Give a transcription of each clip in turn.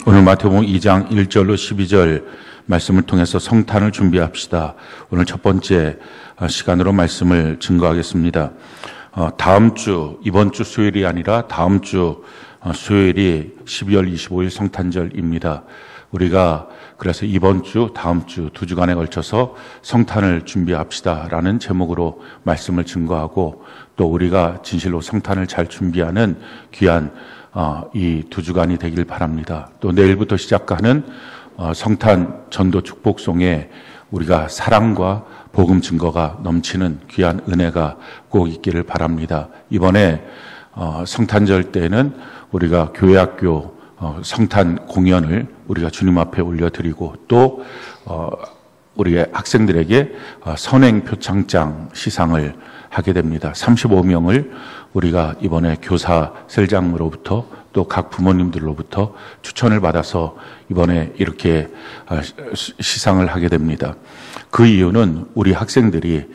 오늘 마태복음 2장 1절로 12절 말씀을 통해서 성탄을 준비합시다. 오늘 첫 번째 시간으로 말씀을 증거하겠습니다. 다음 주, 이번 주 수요일이 아니라 다음 주 수요일이 12월 25일 성탄절입니다. 우리가 그래서 이번 주, 다음 주 두 주간에 걸쳐서 성탄을 준비합시다라는 제목으로 말씀을 증거하고, 또 우리가 진실로 성탄을 잘 준비하는 귀한 이 두 주간이 되길 바랍니다. 또 내일부터 시작하는 성탄 전도 축복송에 우리가 사랑과 복음 증거가 넘치는 귀한 은혜가 꼭 있기를 바랍니다. 이번에 성탄절 때는 우리가 교회학교 성탄 공연을 우리가 주님 앞에 올려드리고, 또 우리의 학생들에게 선행 표창장 시상을 하게 됩니다. 35명을 우리가 이번에 교사 셀장으로부터 또 각 부모님들로부터 추천을 받아서 이번에 이렇게 시상을 하게 됩니다. 그 이유는 우리 학생들이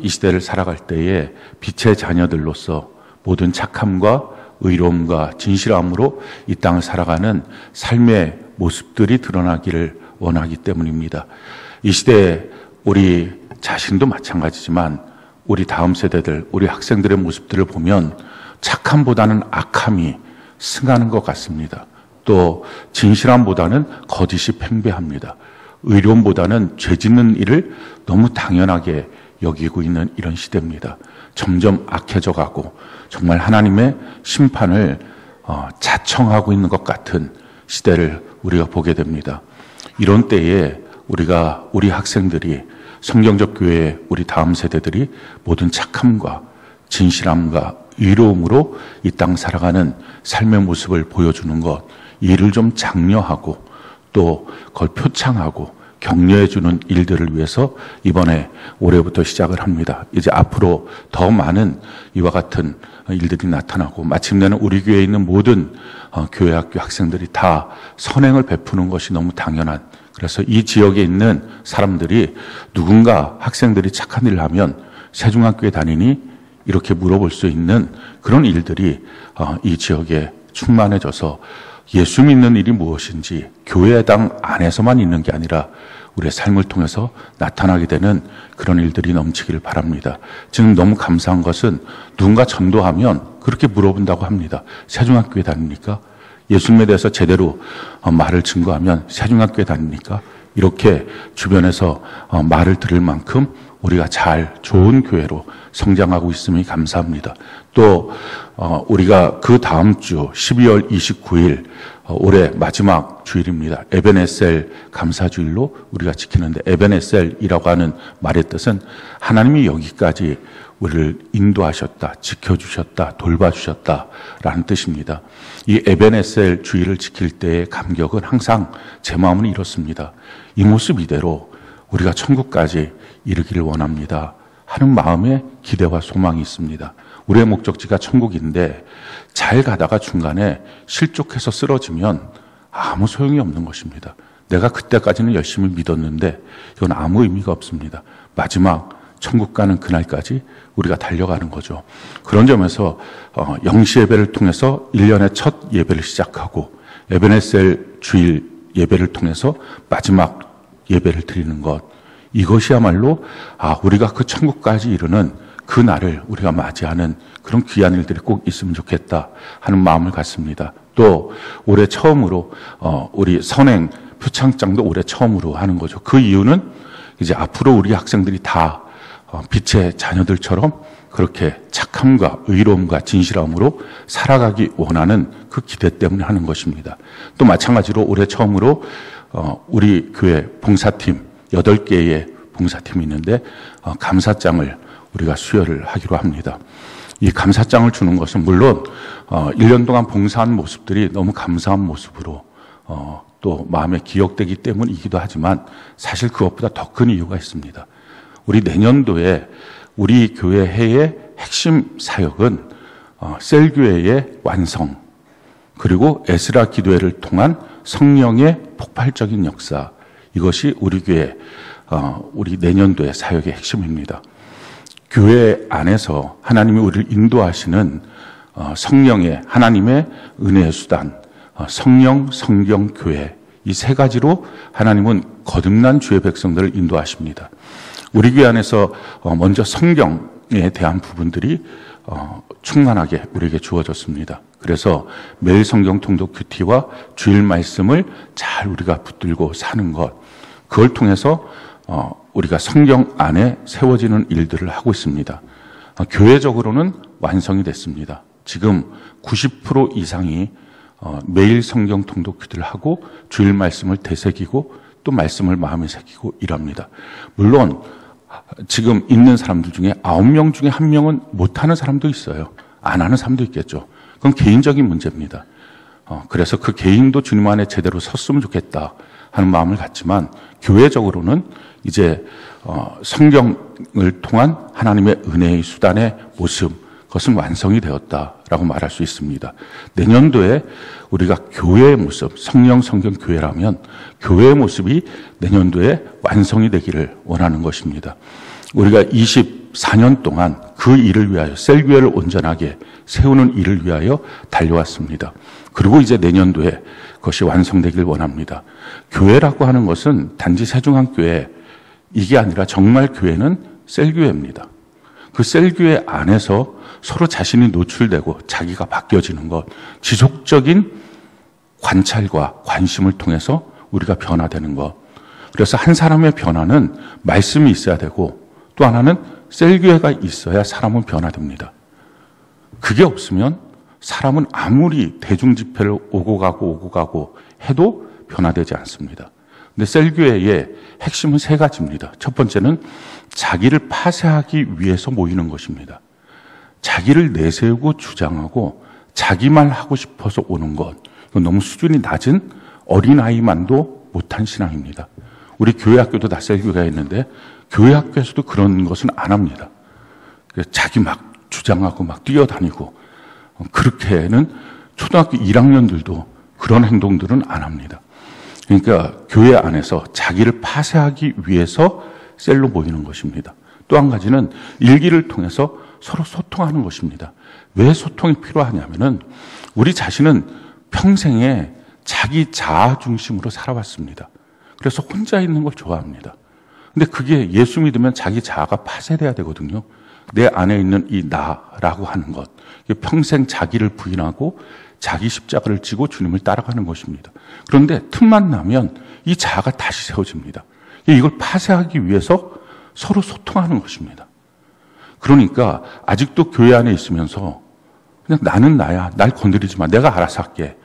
이 시대를 살아갈 때에 빛의 자녀들로서 모든 착함과 의로움과 진실함으로 이 땅을 살아가는 삶의 모습들이 드러나기를 원하기 때문입니다. 이 시대에 우리 자신도 마찬가지지만 우리 다음 세대들, 우리 학생들의 모습들을 보면 착함보다는 악함이 승하는 것 같습니다. 또 진실함보다는 거짓이 팽배합니다. 의로움보다는 죄 짓는 일을 너무 당연하게 여기고 있는 이런 시대입니다. 점점 악해져 가고 정말 하나님의 심판을 자청하고 있는 것 같은 시대를 우리가 보게 됩니다. 이런 때에 우리 학생들이, 성경적 교회의 우리 다음 세대들이 모든 착함과 진실함과 의로움으로 이 땅 살아가는 삶의 모습을 보여주는 것, 이를 좀 장려하고 또 그걸 표창하고 격려해주는 일들을 위해서 이번에 올해부터 시작을 합니다. 이제 앞으로 더 많은 이와 같은 일들이 나타나고, 마침내는 우리 교회에 있는 모든 교회 학교 학생들이 다 선행을 베푸는 것이 너무 당연한, 그래서 이 지역에 있는 사람들이 누군가 학생들이 착한 일을 하면 세중학교에 다니니 이렇게 물어볼 수 있는 그런 일들이 이 지역에 충만해져서 예수 믿는 일이 무엇인지 교회당 안에서만 있는 게 아니라 우리의 삶을 통해서 나타나게 되는 그런 일들이 넘치기를 바랍니다. 지금 너무 감사한 것은 누군가 전도하면 그렇게 물어본다고 합니다. 세중학교에 다닙니까? 예수님에 대해서 제대로 말을 증거하면 세중학교에 다닙니까? 이렇게 주변에서 말을 들을 만큼 우리가 좋은 교회로 성장하고 있음이 감사합니다. 또 우리가 그 다음 주 12월 29일 올해 마지막 주일입니다. 에벤에셀 감사주일로 우리가 지키는데, 에벤에셀이라고 하는 말의 뜻은 하나님이 여기까지 우리를 인도하셨다, 지켜주셨다, 돌봐주셨다라는 뜻입니다. 이 에벤에셀 주일을 지킬 때의 감격은 항상 제 마음은 이렇습니다. 이 모습 이대로 우리가 천국까지 이르기를 원합니다 하는 마음에 기대와 소망이 있습니다. 우리의 목적지가 천국인데 잘 가다가 중간에 실족해서 쓰러지면 아무 소용이 없는 것입니다. 내가 그때까지는 열심히 믿었는데 이건 아무 의미가 없습니다. 마지막 천국 가는 그날까지 우리가 달려가는 거죠. 그런 점에서 영시 예배를 통해서 1년의 첫 예배를 시작하고, 에벤에셀 주일 예배를 통해서 마지막 예배를 드리는 것, 이것이야말로 우리가 그 천국까지 이르는 그 날을 우리가 맞이하는 그런 귀한 일들이 꼭 있으면 좋겠다 하는 마음을 갖습니다. 또 올해 처음으로 우리 선행 표창장도 올해 처음으로 하는 거죠. 그 이유는 이제 앞으로 우리 학생들이 다 빛의 자녀들처럼 그렇게 착함과 의로움과 진실함으로 살아가기 원하는 그 기대 때문에 하는 것입니다. 또 마찬가지로 올해 처음으로 우리 교회 봉사팀 8개의 봉사팀이 있는데 감사장을 우리가 수여를 하기로 합니다. 이 감사장을 주는 것은 물론 1년 동안 봉사한 모습들이 너무 감사한 모습으로 또 마음에 기억되기 때문이기도 하지만, 사실 그것보다 더 큰 이유가 있습니다. 우리 내년도에 우리 교회 해의 핵심 사역은 셀교회의 완성, 그리고 에스라 기도회를 통한 성령의 폭발적인 역사, 이것이 우리 교회 우리 내년도의 사역의 핵심입니다. 교회 안에서 하나님이 우리를 인도하시는 성령의, 하나님의 은혜의 수단, 성령, 성경, 교회 이 세 가지로 하나님은 거듭난 주의 백성들을 인도하십니다. 우리 교회 안에서 먼저 성경에 대한 부분들이 충만하게 우리에게 주어졌습니다. 그래서 매일 성경 통독 큐티와 주일 말씀을 잘 우리가 붙들고 사는 것, 그걸 통해서 우리가 성경 안에 세워지는 일들을 하고 있습니다. 교회적으로는 완성이 됐습니다. 지금 90% 이상이 매일 성경 통독 큐티를 하고 주일 말씀을 되새기고 또 말씀을 마음에 새기고 일합니다. 물론 지금 있는 사람들 중에 9명 중에 1명은 못하는 사람도 있어요. 안 하는 사람도 있겠죠. 그건 개인적인 문제입니다. 그래서 그 개인도 주님 안에 제대로 섰으면 좋겠다 하는 마음을 갖지만 교회적으로는 이제 성경을 통한 하나님의 은혜의 수단의 모습, 그것은 완성이 되었다라고 말할 수 있습니다. 내년도에 우리가 교회의 모습, 성령, 성경, 교회라면 교회의 모습이 내년도에 완성이 되기를 원하는 것입니다. 우리가 24년 동안 그 일을 위하여 셀교회를 온전하게 세우는 일을 위하여 달려왔습니다. 그리고 이제 내년도에 그것이 완성되길 원합니다. 교회라고 하는 것은 단지 세종한교회 이게 아니라 정말 교회는 셀교회입니다. 그 셀교회 안에서 서로 자신이 노출되고 자기가 바뀌어지는 것, 지속적인 관찰과 관심을 통해서 우리가 변화되는 것. 그래서 한 사람의 변화는 말씀이 있어야 되고 또 하나는 셀교회가 있어야 사람은 변화됩니다. 그게 없으면 사람은 아무리 대중집회를 오고 가고 해도 변화되지 않습니다. 근데 셀교회의 핵심은 세 가지입니다. 첫 번째는 자기를 파쇄하기 위해서 모이는 것입니다. 자기를 내세우고 주장하고 자기만 하고 싶어서 오는 것. 이건 너무 수준이 낮은 어린아이만도 못한 신앙입니다. 우리 교회학교도 다 셀교회가 있는데 교회학교에서도 그런 것은 안 합니다. 자기 막 주장하고 막 뛰어다니고 그렇게는 초등학교 1학년들도 그런 행동들은 안 합니다. 그러니까 교회 안에서 자기를 파쇄하기 위해서 셀로 모이는 것입니다. 또 한 가지는 일기를 통해서 서로 소통하는 것입니다. 왜 소통이 필요하냐면은 우리 자신은 평생에 자기 자아 중심으로 살아왔습니다. 그래서 혼자 있는 걸 좋아합니다. 근데 그게 예수 믿으면 자기 자아가 파쇄돼야 되거든요. 내 안에 있는 이 나라고 하는 것. 평생 자기를 부인하고 자기 십자가를 지고 주님을 따라가는 것입니다. 그런데 틈만 나면 이 자아가 다시 세워집니다. 이걸 파쇄하기 위해서 서로 소통하는 것입니다. 그러니까 아직도 교회 안에 있으면서 그냥 나는 나야, 날 건드리지 마, 내가 알아서 할게.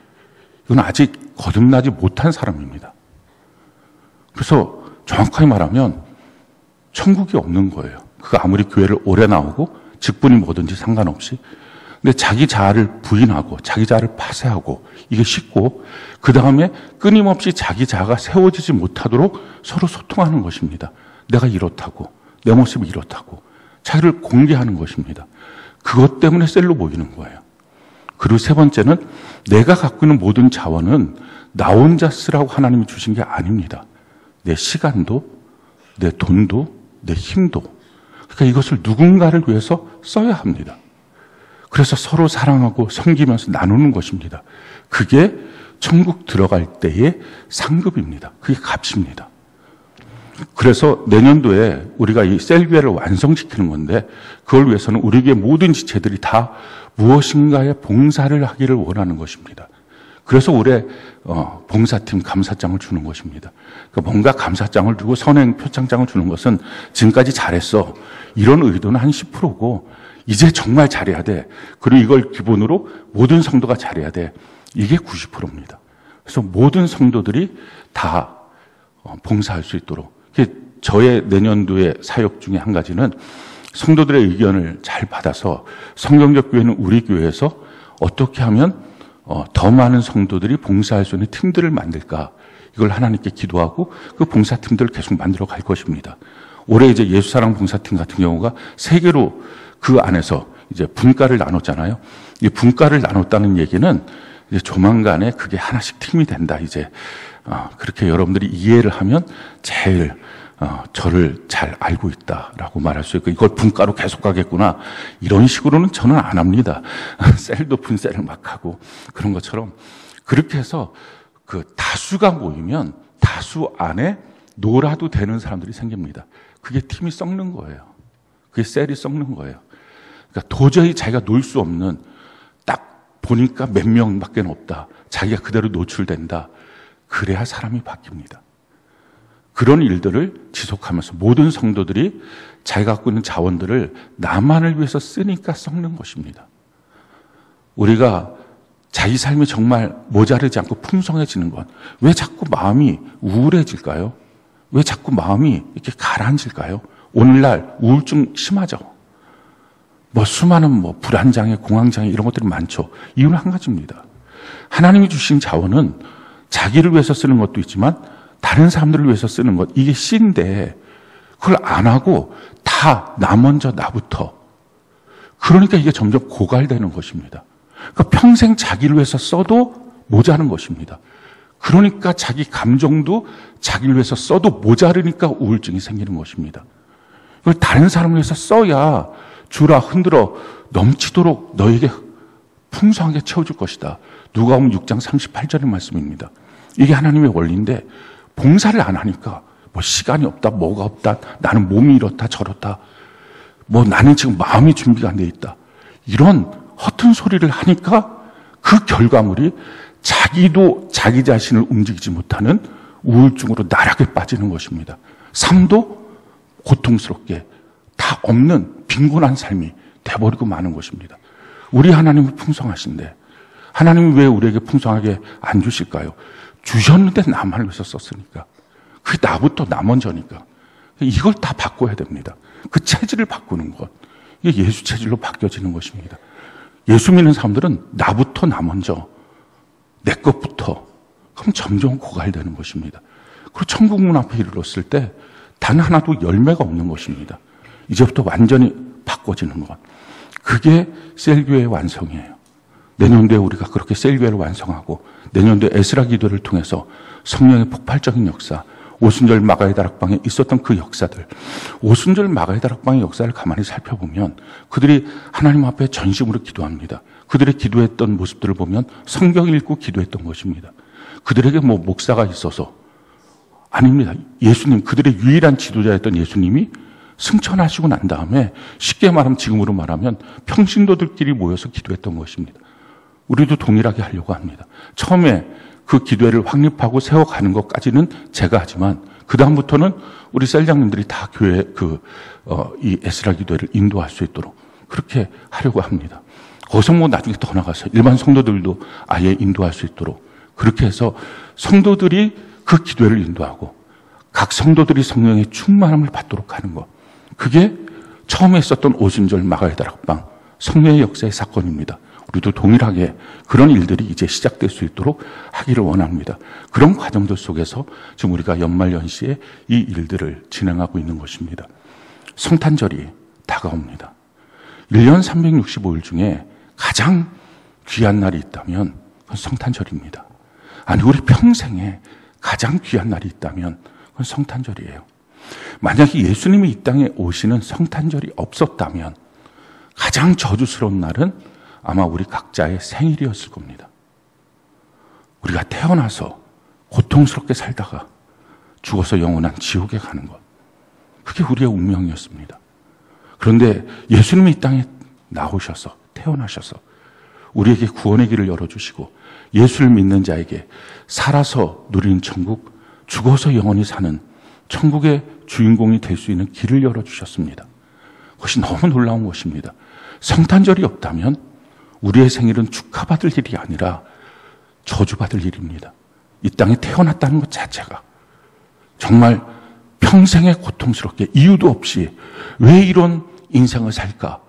이건 아직 거듭나지 못한 사람입니다. 그래서 정확하게 말하면 천국이 없는 거예요. 그가 아무리 교회를 오래 나오고 직분이 뭐든지 상관없이. 근데 자기 자아를 부인하고 자기 자아를 파쇄하고 이게 쉽고 그 다음에 끊임없이 자기 자아가 세워지지 못하도록 서로 소통하는 것입니다. 내가 이렇다고, 내 모습이 이렇다고 자기를 공개하는 것입니다. 그것 때문에 셀로 모이는 거예요. 그리고 세 번째는 내가 갖고 있는 모든 자원은 나 혼자 쓰라고 하나님이 주신 게 아닙니다. 내 시간도, 내 돈도, 내 힘도. 그러니까 이것을 누군가를 위해서 써야 합니다. 그래서 서로 사랑하고 섬기면서 나누는 것입니다. 그게 천국 들어갈 때의 상급입니다. 그게 값입니다. 그래서 내년도에 우리가 이 셀교회를 완성시키는 건데 그걸 위해서는 우리에게 모든 지체들이 다 무엇인가의 봉사를 하기를 원하는 것입니다. 그래서 올해 봉사팀 감사장을 주는 것입니다. 그러니까 뭔가 감사장을 주고 선행 표창장을 주는 것은 지금까지 잘했어. 이런 의도는 한 10%고 이제 정말 잘해야 돼. 그리고 이걸 기본으로 모든 성도가 잘해야 돼. 이게 90%입니다. 그래서 모든 성도들이 다 봉사할 수 있도록. 저의 내년도의 사역 중에 한 가지는 성도들의 의견을 잘 받아서 성경적 교회는 우리 교회에서 어떻게 하면 더 많은 성도들이 봉사할 수 있는 팀들을 만들까. 이걸 하나님께 기도하고 그 봉사팀들을 계속 만들어 갈 것입니다. 올해 이제 예수사랑 봉사팀 같은 경우가 3개로 그 안에서 이제 분과를 나눴잖아요. 이 분과를 나눴다는 얘기는 이제 조만간에 그게 하나씩 팀이 된다. 이제 그렇게 여러분들이 이해를 하면 제일 저를 잘 알고 있다라고 말할 수 있고 이걸 분과로 계속 가겠구나. 이런 식으로는 저는 안 합니다. 셀도 분셀을 막 하고 그런 것처럼 그렇게 해서 그 다수가 모이면 다수 안에 놀아도 되는 사람들이 생깁니다. 그게 팀이 썩는 거예요. 그게 셀이 썩는 거예요. 그러니까 도저히 자기가 놀 수 없는, 딱 보니까 몇 명밖에 없다. 자기가 그대로 노출된다. 그래야 사람이 바뀝니다. 그런 일들을 지속하면서 모든 성도들이 자기가 갖고 있는 자원들을 나만을 위해서 쓰니까 썩는 것입니다. 우리가 자기 삶이 정말 모자르지 않고 풍성해지는 건 왜 자꾸 마음이 우울해질까요? 왜 자꾸 마음이 이렇게 가라앉을까요? 오늘날 우울증 심하죠. 수많은 불안장애, 공황장애 이런 것들이 많죠. 이유는 한 가지입니다. 하나님이 주신 자원은 자기를 위해서 쓰는 것도 있지만 다른 사람들을 위해서 쓰는 것, 이게 C인데 그걸 안 하고 다 나 먼저 나부터. 그러니까 이게 점점 고갈되는 것입니다. 그러니까 평생 자기를 위해서 써도 모자란 것입니다. 그러니까 자기 감정도 자기를 위해서 써도 모자르니까 우울증이 생기는 것입니다. 그걸 다른 사람을 위해서 써야 주라 흔들어 넘치도록 너에게 풍성하게 채워줄 것이다. 누가복음 6장 38절의 말씀입니다. 이게 하나님의 원리인데 봉사를 안 하니까 시간이 없다, 뭐가 없다, 나는 몸이 이렇다 저렇다, 나는 지금 마음이 준비가 안 돼 있다, 이런 허튼 소리를 하니까 그 결과물이 자기도 자기 자신을 움직이지 못하는 우울증으로 나락에 빠지는 것입니다. 삶도 고통스럽게 다 없는 빈곤한 삶이 돼버리고 마는 것입니다. 우리 하나님은 풍성하신데 하나님이 왜 우리에게 풍성하게 안 주실까요? 주셨는데 나만을 위해서 썼으니까. 그게 나부터 나 먼저니까. 이걸 다 바꿔야 됩니다. 그 체질을 바꾸는 것. 이게 예수 체질로 바뀌어지는 것입니다. 예수 믿는 사람들은 나부터 나 먼저, 내 것부터. 그럼 점점 고갈되는 것입니다. 그리고 천국 문 앞에 이르렀을 때 단 하나도 열매가 없는 것입니다. 이제부터 완전히 바꿔지는 것. 그게 셀교회의 완성이에요. 내년도에 우리가 그렇게 셀교회를 완성하고 내년도에 에스라 기도를 통해서 성령의 폭발적인 역사, 오순절 마가의 다락방에 있었던 그 역사들, 오순절 마가의 다락방의 역사를 가만히 살펴보면 그들이 하나님 앞에 전심으로 기도합니다. 그들의 기도했던 모습들을 보면 성경 읽고 기도했던 것입니다. 그들에게 목사가 있어서 아닙니다. 예수님, 그들의 유일한 지도자였던 예수님이 승천하시고 난 다음에 쉽게 말하면 지금으로 말하면 평신도들끼리 모여서 기도했던 것입니다. 우리도 동일하게 하려고 합니다. 처음에 그 기도회를 확립하고 세워가는 것까지는 제가 하지만 그 다음부터는 우리 셀장님들이 다 교회 이 에스라 기도회를 인도할 수 있도록 그렇게 하려고 합니다. 거기서 나중에 더 나가서 일반 성도들도 아예 인도할 수 있도록 그렇게 해서 성도들이 그 기도회를 인도하고 각 성도들이 성령의 충만함을 받도록 하는 것. 그게 처음에 있었던 오순절 마가의 다락방 성령의 역사의 사건입니다. 우리도 동일하게 그런 일들이 이제 시작될 수 있도록 하기를 원합니다. 그런 과정들 속에서 지금 우리가 연말연시에 이 일들을 진행하고 있는 것입니다. 성탄절이 다가옵니다. 1년 365일 중에 가장 귀한 날이 있다면 그건 성탄절입니다. 아니, 우리 평생에 가장 귀한 날이 있다면 그건 성탄절이에요. 만약에 예수님이 이 땅에 오시는 성탄절이 없었다면 가장 저주스러운 날은 아마 우리 각자의 생일이었을 겁니다. 우리가 태어나서 고통스럽게 살다가 죽어서 영원한 지옥에 가는 것. 그게 우리의 운명이었습니다. 그런데 예수님이 이 땅에 나오셔서 태어나셔서 우리에게 구원의 길을 열어주시고 예수를 믿는 자에게 살아서 누리는 천국, 죽어서 영원히 사는 천국의 주인공이 될 수 있는 길을 열어주셨습니다. 그것이 너무 놀라운 것입니다. 성탄절이 없다면 우리의 생일은 축하받을 일이 아니라 저주받을 일입니다. 이 땅에 태어났다는 것 자체가 정말 평생에 고통스럽게 이유도 없이 왜 이런 인생을 살까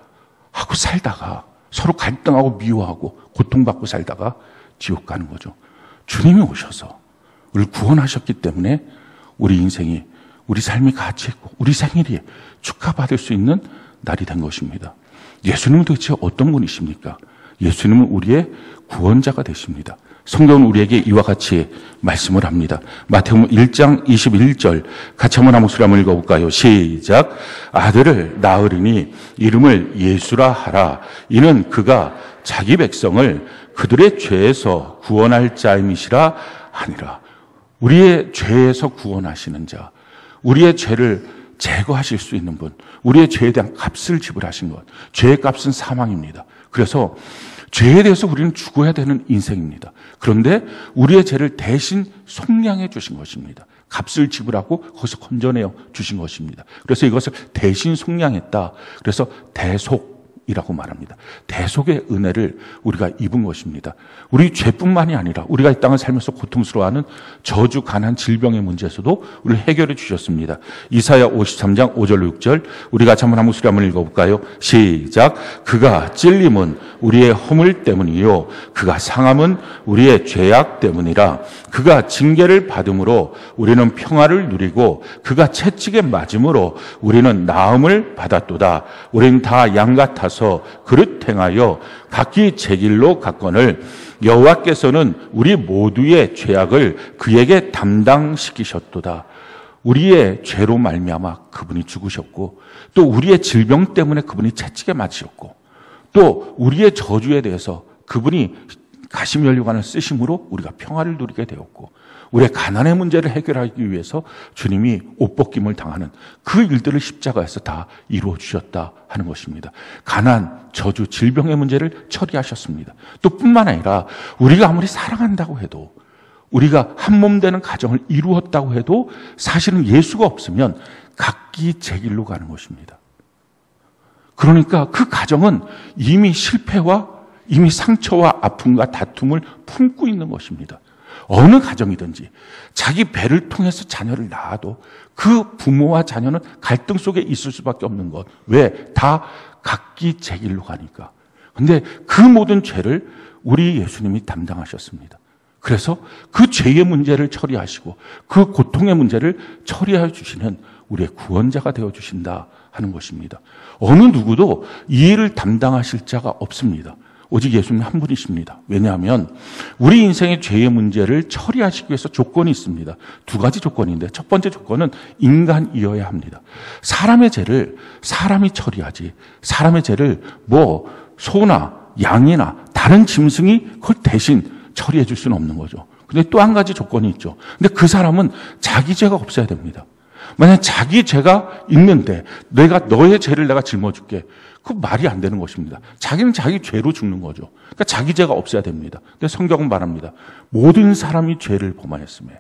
하고 살다가 서로 갈등하고 미워하고 고통받고 살다가 지옥 가는 거죠. 주님이 오셔서 우리를 구원하셨기 때문에 우리 인생이, 우리 삶이 가치 있고 우리 생일이 축하받을 수 있는 날이 된 것입니다. 예수님은 도대체 어떤 분이십니까? 예수님은 우리의 구원자가 되십니다. 성경은 우리에게 이와 같이 말씀을 합니다. 마태복음 1장 21절 같이 한번 목소리 한번 읽어볼까요? 시작. 아들을 낳으리니 이름을 예수라 하라. 이는 그가 자기 백성을 그들의 죄에서 구원할 자임이시라 하니라. 우리의 죄에서 구원하시는 자, 우리의 죄를 제거하실 수 있는 분, 우리의 죄에 대한 값을 지불하신 것. 죄의 값은 사망입니다. 그래서 죄에 대해서 우리는 죽어야 되는 인생입니다. 그런데 우리의 죄를 대신 속량해 주신 것입니다. 값을 지불하고 거기서 건져내어 주신 것입니다. 그래서 이것을 대신 속량했다. 그래서 대속이라고 말합니다. 대속의 은혜를 우리가 입은 것입니다. 우리 죄뿐만이 아니라 우리가 이 땅을 살면서 고통스러워하는 저주, 가난, 질병의 문제에서도 우리를 해결해 주셨습니다. 이사야 53장 5절 6절 우리 같이 한번 한 목소리 한번 읽어볼까요? 시작. 그가 찔림은 우리의 허물 때문이요 그가 상함은 우리의 죄악 때문이라. 그가 징계를 받음으로 우리는 평화를 누리고 그가 채찍에 맞음으로 우리는 나음을 받았도다. 우리는 다 양 같아서 그릇 행하여 각기 제 길로 갔거늘 여호와께서는 우리 모두의 죄악을 그에게 담당시키셨도다. 우리의 죄로 말미암아 그분이 죽으셨고 또 우리의 질병 때문에 그분이 채찍에 맞으셨고 또 우리의 저주에 대해서 그분이 가시면류관을 쓰심으로 우리가 평화를 누리게 되었고 우리의 가난의 문제를 해결하기 위해서 주님이 옷벗김을 당하는 그 일들을 십자가에서 다 이루어 주셨다 하는 것입니다. 가난, 저주, 질병의 문제를 처리하셨습니다. 또 뿐만 아니라 우리가 아무리 사랑한다고 해도 우리가 한 몸 되는 가정을 이루었다고 해도 사실은 예수가 없으면 각기 제 길로 가는 것입니다. 그러니까 그 가정은 이미 실패와 이미 상처와 아픔과 다툼을 품고 있는 것입니다. 어느 가정이든지 자기 배를 통해서 자녀를 낳아도 그 부모와 자녀는 갈등 속에 있을 수밖에 없는 것. 왜? 다 각기 제 길로 가니까. 근데 그 모든 죄를 우리 예수님이 담당하셨습니다. 그래서 그 죄의 문제를 처리하시고 그 고통의 문제를 처리해 주시는 우리의 구원자가 되어주신다 하는 것입니다. 어느 누구도 이 일을 담당하실 자가 없습니다. 오직 예수님 한 분이십니다. 왜냐하면 우리 인생의 죄의 문제를 처리하시기 위해서 조건이 있습니다. 두 가지 조건인데 첫 번째 조건은 인간이어야 합니다. 사람의 죄를 사람이 처리하지 사람의 죄를 소나 양이나 다른 짐승이 그걸 대신 처리해 줄 수는 없는 거죠. 근데 또 한 가지 조건이 있죠. 근데 그 사람은 자기 죄가 없어야 됩니다. 만약 자기 죄가 있는데 너의 죄를 내가 짊어줄게. 그 말이 안 되는 것입니다. 자기는 자기 죄로 죽는 거죠. 그러니까 자기 죄가 없어야 됩니다. 근데 성경은 말합니다. 모든 사람이 죄를 범하였음에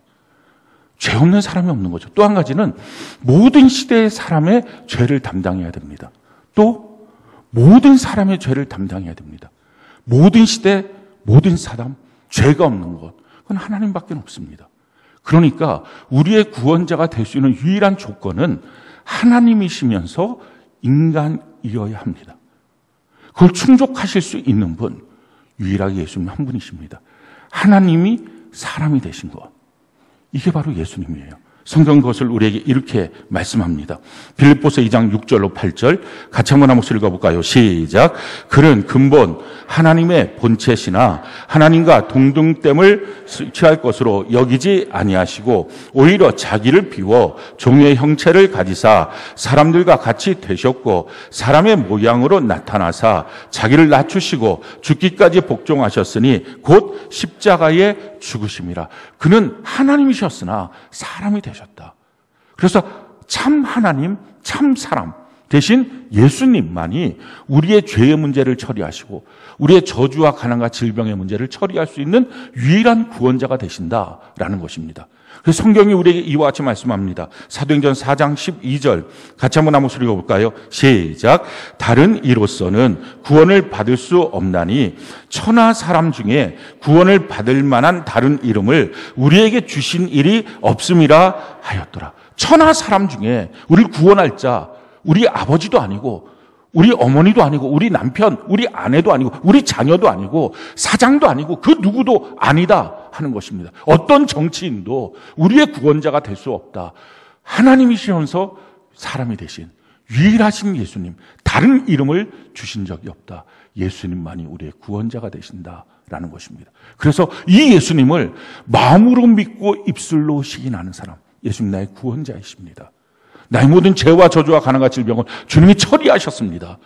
죄 없는 사람이 없는 거죠. 또 한 가지는 모든 시대의 사람의 죄를 담당해야 됩니다. 또 모든 사람의 죄를 담당해야 됩니다. 모든 시대, 모든 사람, 죄가 없는 것. 그건 하나님밖에 없습니다. 그러니까 우리의 구원자가 될 수 있는 유일한 조건은 하나님이시면서 인간이어야 합니다. 그걸 충족하실 수 있는 분, 유일하게 예수님 한 분이십니다. 하나님이 사람이 되신 것. 이게 바로 예수님이에요. 성경 그것을 우리에게 이렇게 말씀합니다. 빌립보서 2장 6절로 8절 같이 한번 한 목소리 읽어볼까요? 시작. 그는 근본 하나님의 본체시나 하나님과 동등됨을 취할 것으로 여기지 아니하시고 오히려 자기를 비워 종의 형체를 가지사 사람들과 같이 되셨고 사람의 모양으로 나타나사 자기를 낮추시고 죽기까지 복종하셨으니 곧 십자가에 죽으심이라. 그는 하나님이셨으나 사람이 되셨다. 그래서 참 하나님, 참 사람 대신 예수님만이 우리의 죄의 문제를 처리하시고 우리의 저주와 가난과 질병의 문제를 처리할 수 있는 유일한 구원자가 되신다라는 것입니다. 그래서 성경이 우리에게 이와 같이 말씀합니다. 사도행전 4장 12절 같이 한번 한 목소리 읽어볼까요? 시작. 다른 이로서는 구원을 받을 수 없나니 천하 사람 중에 구원을 받을 만한 다른 이름을 우리에게 주신 일이 없음이라 하였더라. 천하 사람 중에 우리를 구원할 자, 우리 아버지도 아니고 우리 어머니도 아니고 우리 남편, 우리 아내도 아니고 우리 자녀도 아니고 사장도 아니고 그 누구도 아니다 하는 것입니다. 어떤 정치인도 우리의 구원자가 될 수 없다. 하나님이시면서 사람이 되신 유일하신 예수님, 다른 이름을 주신 적이 없다. 예수님만이 우리의 구원자가 되신다라는 것입니다. 그래서 이 예수님을 마음으로 믿고 입술로 시인하는 사람, 예수님 나의 구원자이십니다. 나의 모든 죄와 저주와 가난과 질병을 주님이 처리하셨습니다.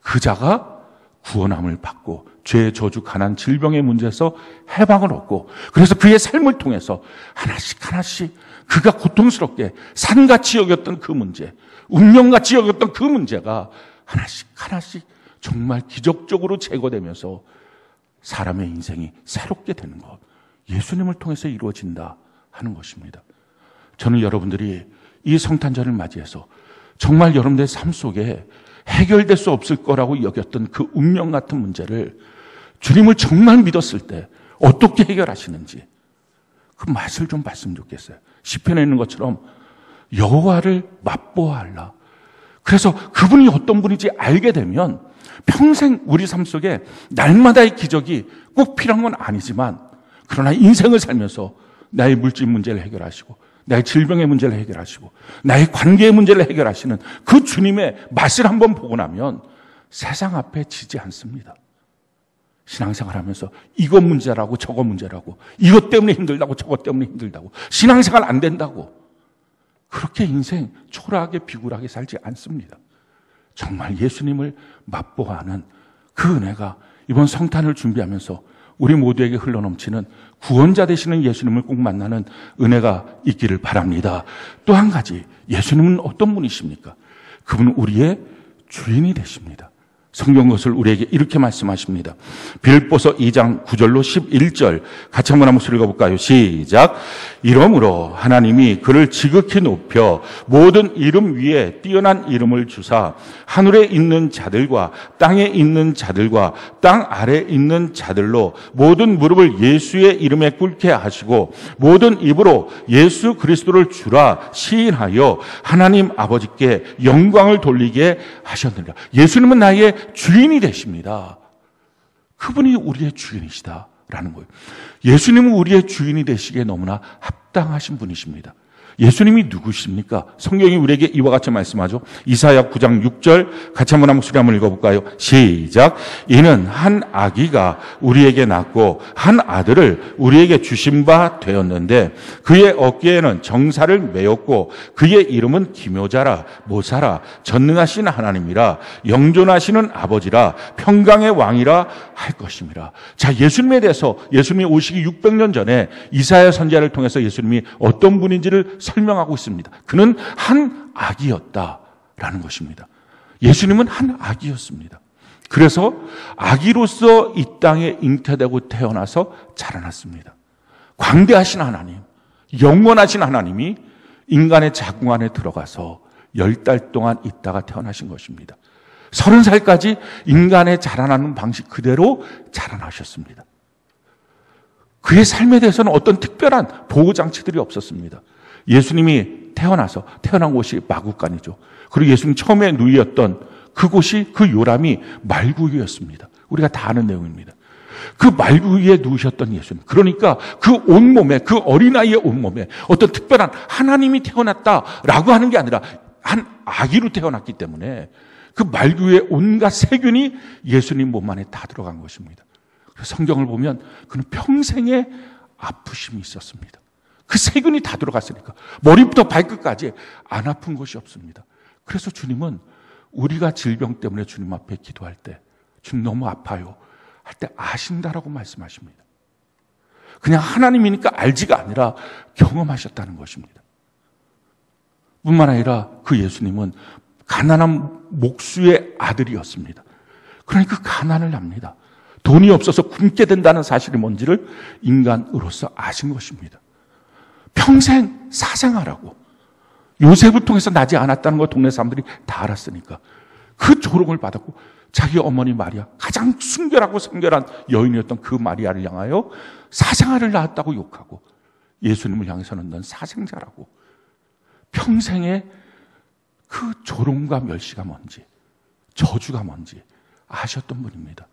그 자가 구원함을 받고 죄, 저주, 가난, 질병의 문제에서 해방을 얻고, 그래서 그의 삶을 통해서 하나씩 그가 고통스럽게 산같이 여겼던 그 문제, 운명같이 여겼던 그 문제가 하나씩 정말 기적적으로 제거되면서 사람의 인생이 새롭게 되는 것, 예수님을 통해서 이루어진다 하는 것입니다. 저는 여러분들이 이 성탄절을 맞이해서 정말 여러분들의 삶 속에 해결될 수 없을 거라고 여겼던 그 운명 같은 문제를 주님을 정말 믿었을 때 어떻게 해결하시는지 그 맛을 좀 봤으면 좋겠어요. 시편에 있는 것처럼 여호와를 맛보아하라. 그래서 그분이 어떤 분인지 알게 되면 평생 우리 삶 속에 날마다의 기적이 꼭 필요한 건 아니지만, 그러나 인생을 살면서 나의 물질 문제를 해결하시고, 나의 질병의 문제를 해결하시고, 나의 관계의 문제를 해결하시는 그 주님의 맛을 한번 보고 나면 세상 앞에 지지 않습니다. 신앙생활 하면서 이것 문제라고 저것 문제라고, 이것 때문에 힘들다고 저것 때문에 힘들다고, 신앙생활 안 된다고 그렇게 인생 초라하게 비굴하게 살지 않습니다. 정말 예수님을 맛보아하는 그 은혜가 이번 성탄을 준비하면서 우리 모두에게 흘러넘치는 구원자 되시는 예수님을 꼭 만나는 은혜가 있기를 바랍니다. 또 한 가지, 예수님은 어떤 분이십니까? 그분은 우리의 주인이 되십니다. 성경 것을 우리에게 이렇게 말씀하십니다. 빌립보서 2장 9절로 11절 같이 한번 읽어볼까요? 시작. 이러므로 하나님이 그를 지극히 높여 모든 이름 위에 뛰어난 이름을 주사 하늘에 있는 자들과 땅에 있는 자들과 땅 아래에 있는 자들로 모든 무릎을 예수의 이름에 꿇게 하시고 모든 입으로 예수 그리스도를 주라 시인하여 하나님 아버지께 영광을 돌리게 하셨느니라. 예수님은 나의 주인이 되십니다. 그분이 우리의 주인이시다라는 거예요. 예수님은 우리의 주인이 되시기에 너무나 합당하신 분이십니다. 예수님이 누구십니까? 성경이 우리에게 이와 같이 말씀하죠. 이사야 9장 6절 같이 한번 목소리 한번 읽어볼까요? 시작. 이는 한 아기가 우리에게 낳고 한 아들을 우리에게 주신 바 되었는데 그의 어깨에는 정사를 메었고 그의 이름은 기묘자라 모사라 전능하신 하나님이라 영존하시는 아버지라 평강의 왕이라 할 것입니다. 자, 예수님에 대해서 예수님이 오시기 600년 전에 이사야 선지자를 통해서 예수님이 어떤 분인지를 설명하고 있습니다. 그는 한 아기였다라는 것입니다. 예수님은 한 아기였습니다. 그래서 아기로서 이 땅에 잉태되고 태어나서 자라났습니다. 광대하신 하나님, 영원하신 하나님이 인간의 자궁 안에 들어가서 10달 동안 있다가 태어나신 것입니다. 30살까지 인간의 자라나는 방식 그대로 자라나셨습니다. 그의 삶에 대해서는 어떤 특별한 보호장치들이 없었습니다. 예수님이 태어난 곳이 마구간이죠. 그리고 예수님 처음에 누이었던 그곳이 그 요람이 말구유였습니다. 우리가 다 아는 내용입니다. 그 말구유에 누우셨던 예수님. 그러니까 그 온몸에, 그 어린아이의 온몸에 어떤 특별한 하나님이 태어났다라고 하는 게 아니라 한 아기로 태어났기 때문에 그 말구유의 온갖 세균이 예수님 몸 안에 다 들어간 것입니다. 그래서 성경을 보면 그는 평생에 아프심이 있었습니다. 그 세균이 다 들어갔으니까 머리부터 발끝까지 안 아픈 곳이 없습니다. 그래서 주님은 우리가 질병 때문에 주님 앞에 기도할 때 주님 너무 아파요 할 때 아신다라고 말씀하십니다. 그냥 하나님이니까 알지가 아니라 경험하셨다는 것입니다. 뿐만 아니라 그 예수님은 가난한 목수의 아들이었습니다. 그러니까 그 가난을 압니다. 돈이 없어서 굶게 된다는 사실이 뭔지를 인간으로서 아신 것입니다. 평생 사생활하고 요셉을 통해서 나지 않았다는 걸 동네 사람들이 다 알았으니까 그 조롱을 받았고 자기 어머니 마리아, 가장 순결하고 성결한 여인이었던 그 마리아를 향하여 사생활을 낳았다고 욕하고 예수님을 향해서는 넌 사생자라고 평생에 그 조롱과 멸시가 뭔지 저주가 뭔지 아셨던 분입니다.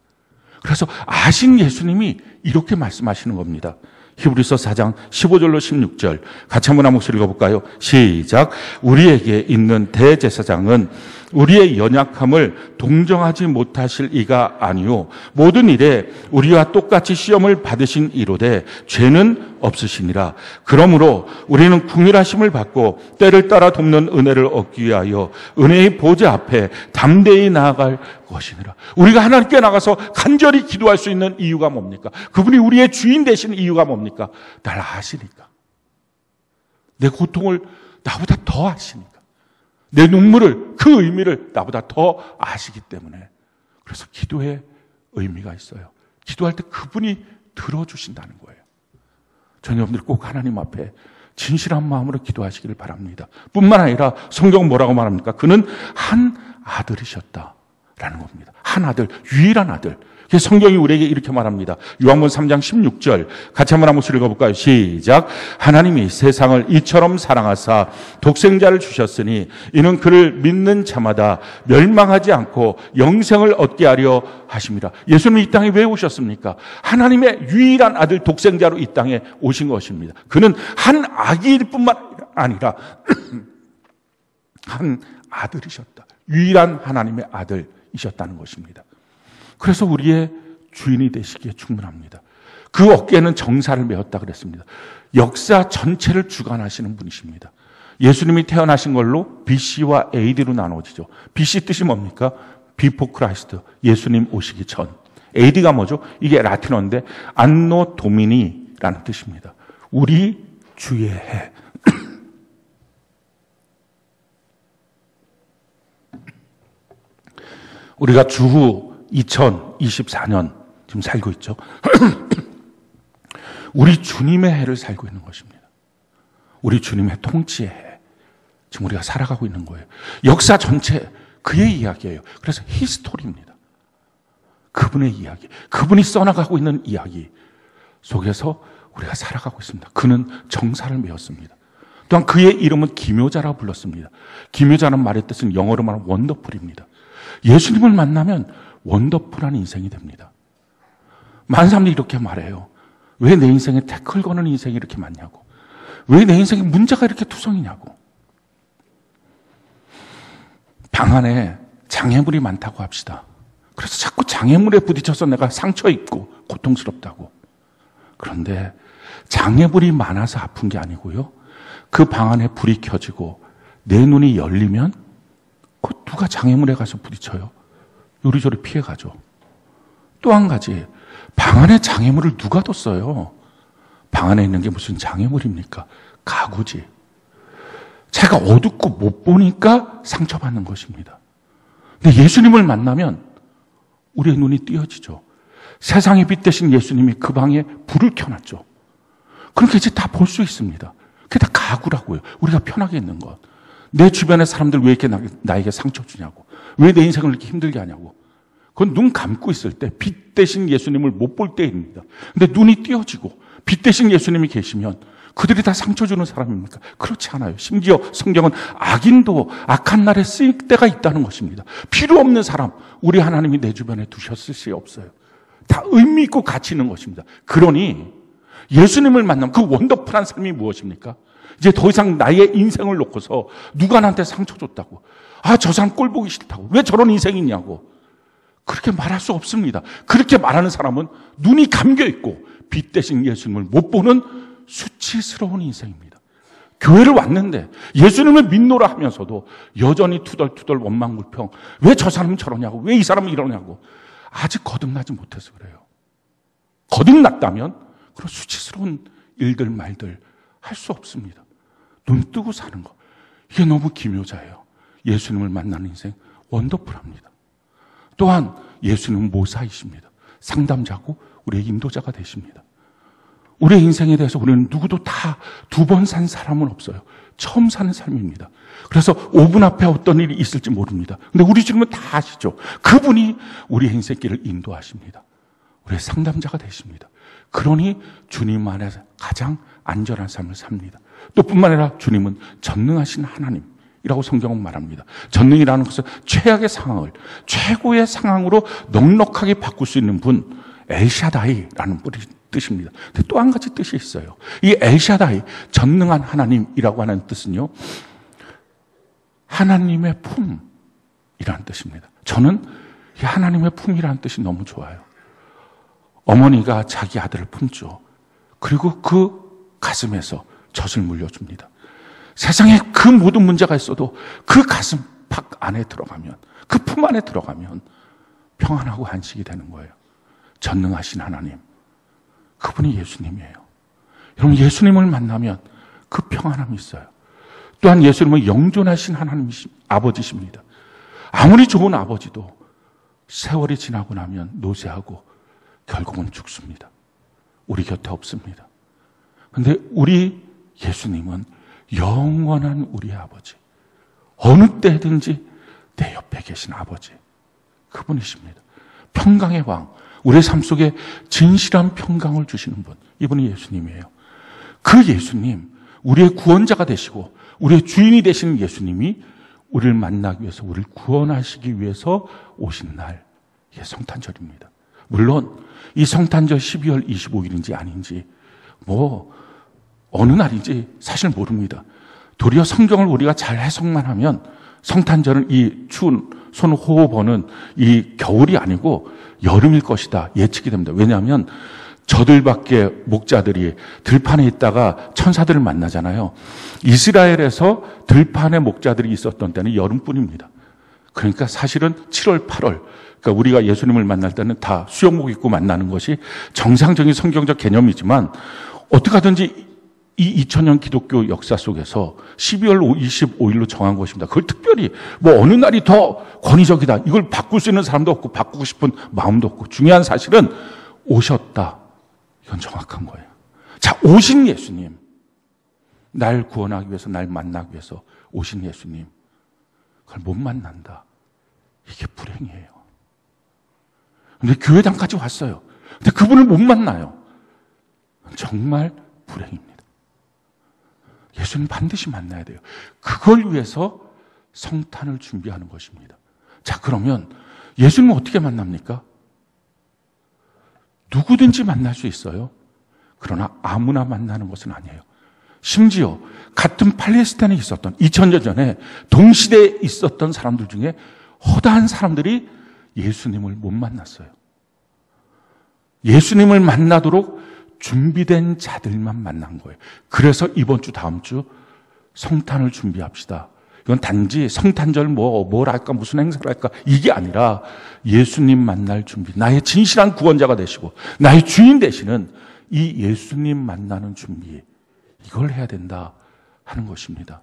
그래서 아신 예수님이 이렇게 말씀하시는 겁니다. 히브리서 4장 15절로 16절 같이 한번 한 목소리 읽어볼까요? 시작. 우리에게 있는 대제사장은 우리의 연약함을 동정하지 못하실 이가 아니요 모든 일에 우리와 똑같이 시험을 받으신 이로되 죄는 없으시니라. 그러므로 우리는 긍휼하심을 받고 때를 따라 돕는 은혜를 얻기 위하여 은혜의 보좌 앞에 담대히 나아갈 것이니라. 우리가 하나님께 나가서 간절히 기도할 수 있는 이유가 뭡니까? 그분이 우리의 주인 되신 이유가 뭡니까? 날 아시니까. 내 고통을 나보다 더 아시니까. 내 눈물을, 그 의미를 나보다 더 아시기 때문에. 그래서 기도에 의미가 있어요. 기도할 때 그분이 들어주신다는 거예요. 저는 여러분들 꼭 하나님 앞에 진실한 마음으로 기도하시기를 바랍니다. 뿐만 아니라 성경은 뭐라고 말합니까? 그는 한 아들이셨다라는 겁니다. 한 아들, 유일한 아들. 성경이 우리에게 이렇게 말합니다. 요한복음 3장 16절 같이 한번 읽어볼까요? 시작. 하나님이 세상을 이처럼 사랑하사 독생자를 주셨으니 이는 그를 믿는 자마다 멸망하지 않고 영생을 얻게 하려 하심이라. 예수님은 이 땅에 왜 오셨습니까? 하나님의 유일한 아들 독생자로 이 땅에 오신 것입니다. 그는 한 아기일 뿐만 아니라 한 아들이셨다. 유일한 하나님의 아들이셨다는 것입니다. 그래서 우리의 주인이 되시기에 충분합니다. 그 어깨에는 정사를 메었다 그랬습니다. 역사 전체를 주관하시는 분이십니다. 예수님이 태어나신 걸로 BC와 AD로 나눠지죠. BC 뜻이 뭡니까? Before Christ, 예수님 오시기 전. AD가 뭐죠? 이게 라틴어인데 안노 도미니라는 뜻입니다. 우리 주의 해. 우리가 주후 2024년 지금 살고 있죠. 우리 주님의 해를 살고 있는 것입니다. 우리 주님의 통치의 해. 지금 우리가 살아가고 있는 거예요. 역사 전체 그의 이야기예요. 그래서 히스토리입니다. 그분의 이야기, 그분이 써나가고 있는 이야기 속에서 우리가 살아가고 있습니다. 그는 정사를 메었습니다. 또한 그의 이름은 기묘자라고 불렀습니다. 기묘자는 말의 뜻은 영어로 말하면 원더풀입니다. 예수님을 만나면 원더풀한 인생이 됩니다. 많은 사람들이 이렇게 말해요. 왜 내 인생에 태클 거는 인생이 이렇게 많냐고. 왜 내 인생에 문제가 이렇게 투성이냐고. 방 안에 장애물이 많다고 합시다. 그래서 자꾸 장애물에 부딪혀서 내가 상처 입고 고통스럽다고. 그런데 장애물이 많아서 아픈 게 아니고요. 그 방 안에 불이 켜지고 내 눈이 열리면 그 누가 장애물에 가서 부딪혀요? 요리조리 피해가죠. 또 한 가지, 방 안에 장애물을 누가 뒀어요? 방 안에 있는 게 무슨 장애물입니까? 가구지. 제가 어둡고 못 보니까 상처받는 것입니다. 근데 예수님을 만나면 우리의 눈이 띄어지죠. 세상의 빛 대신 예수님이 그 방에 불을 켜놨죠. 그렇게 이제 다 볼 수 있습니다. 그게 다 가구라고요. 우리가 편하게 있는 것. 내 주변의 사람들 왜 이렇게 나에게 상처 주냐고. 왜 내 인생을 이렇게 힘들게 하냐고. 그건 눈 감고 있을 때 빛 대신 예수님을 못 볼 때입니다. 근데 눈이 띄어지고 빛 대신 예수님이 계시면 그들이 다 상처 주는 사람입니까? 그렇지 않아요. 심지어 성경은 악인도 악한 날에 쓰일 때가 있다는 것입니다. 필요 없는 사람, 우리 하나님이 내 주변에 두셨을 수 없어요. 다 의미 있고 가치 있는 것입니다. 그러니 예수님을 만나면 그 원더풀한 삶이 무엇입니까? 이제 더 이상 나의 인생을 놓고서 누가 나한테 상처 줬다고. 아, 저 사람 꼴 보기 싫다고. 왜 저런 인생이 있냐고. 그렇게 말할 수 없습니다. 그렇게 말하는 사람은 눈이 감겨 있고 빛 대신 예수님을 못 보는 수치스러운 인생입니다. 교회를 왔는데 예수님을 믿노라 하면서도 여전히 투덜투덜 원망불평. 왜 저 사람은 저러냐고. 왜 이 사람은 이러냐고. 아직 거듭나지 못해서 그래요. 거듭났다면 그런 수치스러운 일들 말들 할 수 없습니다. 눈 뜨고 사는 거. 이게 너무 기묘자예요. 예수님을 만나는 인생 원더풀합니다. 또한 예수님은 모사이십니다. 상담자고 우리의 인도자가 되십니다. 우리의 인생에 대해서 우리는 누구도 다 두 번 산 사람은 없어요. 처음 사는 삶입니다. 그래서 5분 앞에 어떤 일이 있을지 모릅니다. 근데 우리 주님은 다 아시죠. 그분이 우리의 인생길을 인도하십니다. 우리의 상담자가 되십니다. 그러니 주님 안에서 가장 안전한 삶을 삽니다. 또 뿐만 아니라 주님은 전능하신 하나님이라고 성경은 말합니다. 전능이라는 것은 최악의 상황을 최고의 상황으로 넉넉하게 바꿀 수 있는 분, 엘샤다이라는 뜻입니다. 근데 또 한 가지 뜻이 있어요. 이 엘샤다이, 전능한 하나님이라고 하는 뜻은요, 하나님의 품, 이라는 뜻입니다. 저는 이 하나님의 품이라는 뜻이 너무 좋아요. 어머니가 자기 아들을 품죠. 그리고 그 가슴에서 젖을 물려줍니다. 세상에 그 모든 문제가 있어도 그 가슴 팍 안에 들어가면, 그 품 안에 들어가면 평안하고 안식이 되는 거예요. 전능하신 하나님, 그분이 예수님이에요. 여러분, 예수님을 만나면 그 평안함이 있어요. 또한 예수님은 영존하신 아버지십니다. 아무리 좋은 아버지도 세월이 지나고 나면 노쇠하고 결국은 죽습니다. 우리 곁에 없습니다. 그런데 우리 예수님은 영원한 우리의 아버지, 어느 때든지 내 옆에 계신 아버지, 그분이십니다. 평강의 왕, 우리의 삶 속에 진실한 평강을 주시는 분, 이분이 예수님이에요. 그 예수님, 우리의 구원자가 되시고 우리의 주인이 되시는 예수님이 우리를 만나기 위해서, 우리를 구원하시기 위해서 오신 날, 이게 성탄절입니다. 물론 이 성탄절 12월 25일인지 아닌지 어느 날인지 사실 모릅니다. 도리어 성경을 우리가 잘 해석만 하면 성탄절은 이 추운 손호흡어는 이 겨울이 아니고 여름일 것이다 예측이 됩니다. 왜냐하면 저들밖에 목자들이 들판에 있다가 천사들을 만나잖아요. 이스라엘에서 들판에 목자들이 있었던 때는 여름뿐입니다. 그러니까 사실은 7월, 8월, 그러니까 우리가 예수님을 만날 때는 다 수영복 입고 만나는 것이 정상적인 성경적 개념이지만 어떻게 하든지 이 2000년 기독교 역사 속에서 12월 25일로 정한 것입니다. 그걸 특별히 어느 날이 더 권위적이다, 이걸 바꿀 수 있는 사람도 없고 바꾸고 싶은 마음도 없고, 중요한 사실은 오셨다, 이건 정확한 거예요. 자, 오신 예수님, 날 구원하기 위해서, 날 만나기 위해서 오신 예수님, 그걸 못 만난다, 이게 불행이에요. 근데 교회당까지 왔어요. 근데 그분을 못 만나요. 정말 불행입니다. 예수님 반드시 만나야 돼요. 그걸 위해서 성탄을 준비하는 것입니다. 자, 그러면 예수님은 어떻게 만납니까? 누구든지 만날 수 있어요. 그러나 아무나 만나는 것은 아니에요. 심지어 같은 팔레스타인에 있었던 2000년 전에 동시대에 있었던 사람들 중에 허다한 사람들이 예수님을 못 만났어요. 예수님을 만나도록 준비된 자들만 만난 거예요. 그래서 이번 주, 다음 주 성탄을 준비합시다. 이건 단지 성탄절 뭘 할까, 무슨 행사를 할까, 이게 아니라 예수님 만날 준비, 나의 진실한 구원자가 되시고 나의 주인 되시는 이 예수님 만나는 준비, 이걸 해야 된다 하는 것입니다.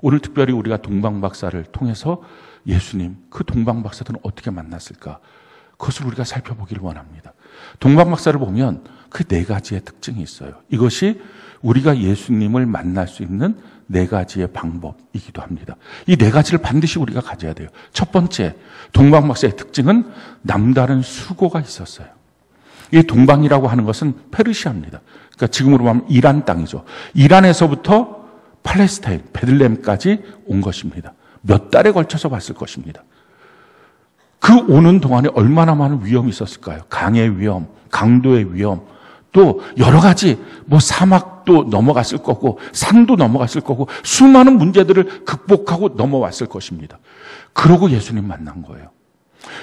오늘 특별히 우리가 동방박사를 통해서 예수님, 그 동방박사들은 어떻게 만났을까, 그것을 우리가 살펴보기를 원합니다. 동방박사를 보면 그 4가지의 특징이 있어요. 이것이 우리가 예수님을 만날 수 있는 4가지의 방법이기도 합니다. 이 4가지를 반드시 우리가 가져야 돼요. 첫 번째, 동방박사의 특징은 남다른 수고가 있었어요. 이 동방이라고 하는 것은 페르시아입니다. 그러니까 지금으로 말하면 이란 땅이죠. 이란에서부터 팔레스타인, 베들레헴까지 온 것입니다. 몇 달에 걸쳐서 왔을 것입니다. 그 오는 동안에 얼마나 많은 위험이 있었을까요? 강의 위험, 강도의 위험, 또 여러 가지 사막도 넘어갔을 거고 산도 넘어갔을 거고 수많은 문제들을 극복하고 넘어왔을 것입니다. 그러고 예수님 만난 거예요.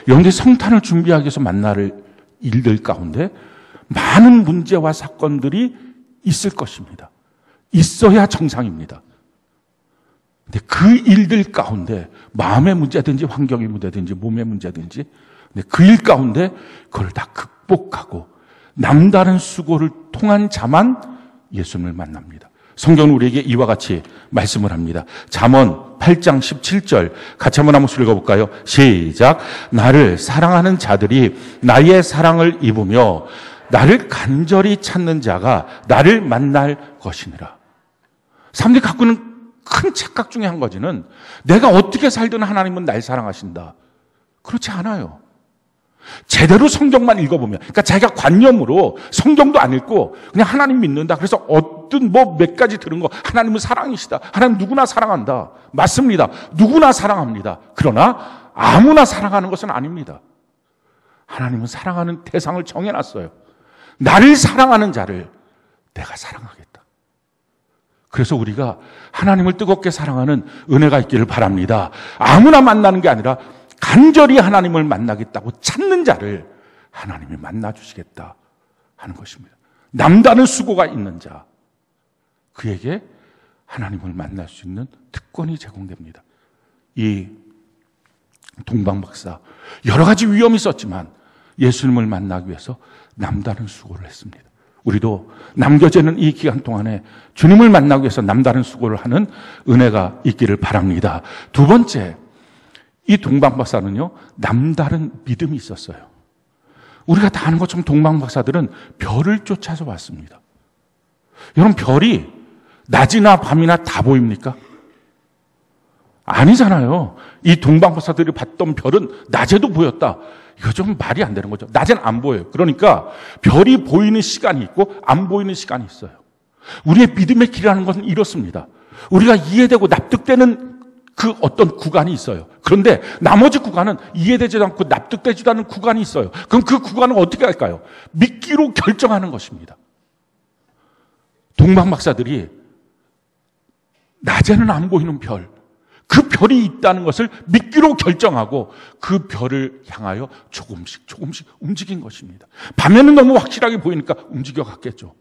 여러분들이 성탄을 준비하기 위해서 만날 일들 가운데 많은 문제와 사건들이 있을 것입니다. 있어야 정상입니다. 근데 그 일들 가운데 마음의 문제든지 환경의 문제든지 몸의 문제든지 그 일 가운데 그걸 다 극복하고 남다른 수고를 통한 자만 예수님을 만납니다. 성경은 우리에게 이와 같이 말씀을 합니다. 잠언 8장 17절 같이 한번 한 목소리 읽어볼까요? 시작. 나를 사랑하는 자들이 나의 사랑을 입으며 나를 간절히 찾는 자가 나를 만날 것이니라. 사람들이 갖고 있는 큰 착각 중에 한 가지는 내가 어떻게 살든 하나님은 날 사랑하신다. 그렇지 않아요. 제대로 성경만 읽어보면, 그러니까 자기가 관념으로 성경도 안 읽고 그냥 하나님 믿는다. 그래서 어떤 몇 가지 들은 거, 하나님은 사랑이시다. 하나님 누구나 사랑한다. 맞습니다. 누구나 사랑합니다. 그러나 아무나 사랑하는 것은 아닙니다. 하나님은 사랑하는 대상을 정해놨어요. 나를 사랑하는 자를 내가 사랑하겠다. 그래서 우리가 하나님을 뜨겁게 사랑하는 은혜가 있기를 바랍니다. 아무나 만나는 게 아니라 간절히 하나님을 만나겠다고 찾는 자를 하나님이 만나주시겠다 하는 것입니다. 남다른 수고가 있는 자, 그에게 하나님을 만날 수 있는 특권이 제공됩니다. 이 동방박사, 여러 가지 위험이 있었지만 예수님을 만나기 위해서 남다른 수고를 했습니다. 우리도 남겨지는 이 기간 동안에 주님을 만나기 위해서 남다른 수고를 하는 은혜가 있기를 바랍니다. 두 번째, 이 동방박사는요, 남다른 믿음이 있었어요. 우리가 다 아는 것처럼 동방박사들은 별을 쫓아서 왔습니다. 여러분, 별이 낮이나 밤이나 다 보입니까? 아니잖아요. 이 동방박사들이 봤던 별은 낮에도 보였다. 이거 좀 말이 안 되는 거죠. 낮엔 안 보여요. 그러니까 별이 보이는 시간이 있고 안 보이는 시간이 있어요. 우리의 믿음의 길이라는 것은 이렇습니다. 우리가 이해되고 납득되는 그 어떤 구간이 있어요. 그런데 나머지 구간은 이해되지도 않고 납득되지도 않는 구간이 있어요. 그럼 그 구간은 어떻게 할까요? 믿기로 결정하는 것입니다. 동방박사들이 낮에는 안 보이는 별, 그 별이 있다는 것을 믿기로 결정하고 그 별을 향하여 조금씩 움직인 것입니다. 밤에는 너무 확실하게 보이니까 움직여 갔겠죠.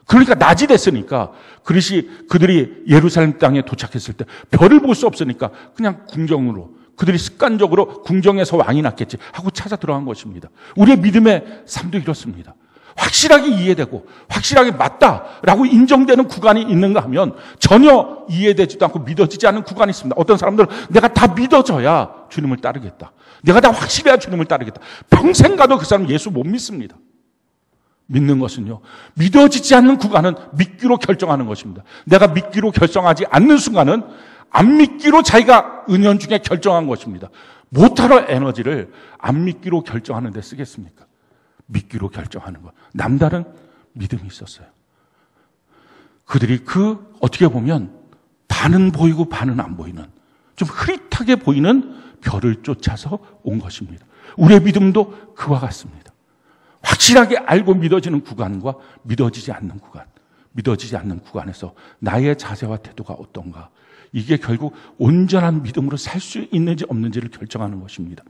그러니까 낮이 됐으니까 그들이 예루살렘 땅에 도착했을 때 별을 볼 수 없으니까 그냥 궁정으로, 그들이 습관적으로 궁정에서 왕이 났겠지 하고 찾아 들어간 것입니다. 우리의 믿음의 삶도 이렇습니다. 확실하게 이해되고 확실하게 맞다라고 인정되는 구간이 있는가 하면 전혀 이해되지도 않고 믿어지지 않는 구간이 있습니다. 어떤 사람들은 내가 다 믿어져야 주님을 따르겠다, 내가 다 확실해야 주님을 따르겠다. 평생 가도 그 사람은 예수 못 믿습니다. 믿는 것은요, 믿어지지 않는 구간은 믿기로 결정하는 것입니다. 내가 믿기로 결정하지 않는 순간은 안 믿기로 자기가 은연중에 결정한 것입니다. 못하러 에너지를 안 믿기로 결정하는 데 쓰겠습니까? 믿기로 결정하는 것. 남다른 믿음이 있었어요. 그들이 어떻게 보면 반은 보이고 반은 안 보이는, 좀 흐릿하게 보이는 별을 쫓아서 온 것입니다. 우리의 믿음도 그와 같습니다. 확실하게 알고 믿어지는 구간과 믿어지지 않는 구간, 믿어지지 않는 구간에서 나의 자세와 태도가 어떤가, 이게 결국 온전한 믿음으로 살 수 있는지 없는지를 결정하는 것입니다.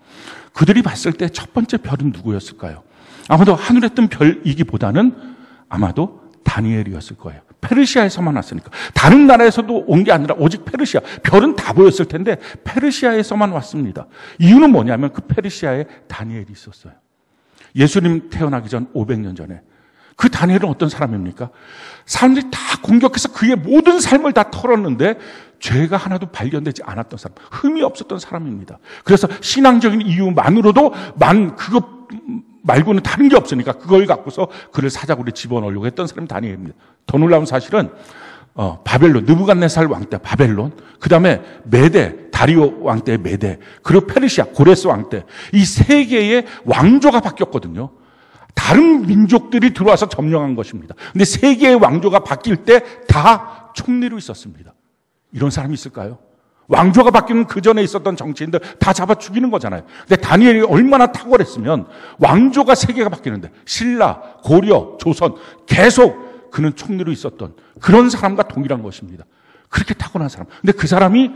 그들이 봤을 때 첫 번째 별은 누구였을까요? 아마도 하늘에 뜬 별이기보다는 아마도 다니엘이었을 거예요. 페르시아에서만 왔으니까. 다른 나라에서도 온 게 아니라 오직 페르시아. 별은 다 보였을 텐데 페르시아에서만 왔습니다. 이유는 뭐냐면 그 페르시아에 다니엘이 있었어요. 예수님 태어나기 전 500년 전에. 그 다니엘은 어떤 사람입니까? 사람들이 다 공격해서 그의 모든 삶을 다 털었는데 죄가 하나도 발견되지 않았던 사람, 흠이 없었던 사람입니다. 그래서 신앙적인 이유만으로도 그것 말고는 다른 게 없으니까 그걸 갖고서 그를 사자굴에 집어넣으려고 했던 사람이 다니엘입니다. 더 놀라운 사실은 바벨론, 느부갓네살 왕 때 바벨론, 그 다음에 메대, 다리오 왕 때 메대, 그리고 페르시아, 고레스 왕 때, 이 세 개의 왕조가 바뀌었거든요. 다른 민족들이 들어와서 점령한 것입니다. 근데 세 개의 왕조가 바뀔 때 다 총리로 있었습니다. 이런 사람이 있을까요? 왕조가 바뀌는 그 전에 있었던 정치인들 다 잡아 죽이는 거잖아요. 근데 다니엘이 얼마나 탁월했으면 왕조가 세 개가 바뀌는데 신라, 고려, 조선 계속 그는 총리로 있었던 그런 사람과 동일한 것입니다. 그렇게 타고난 사람. 근데 그 사람이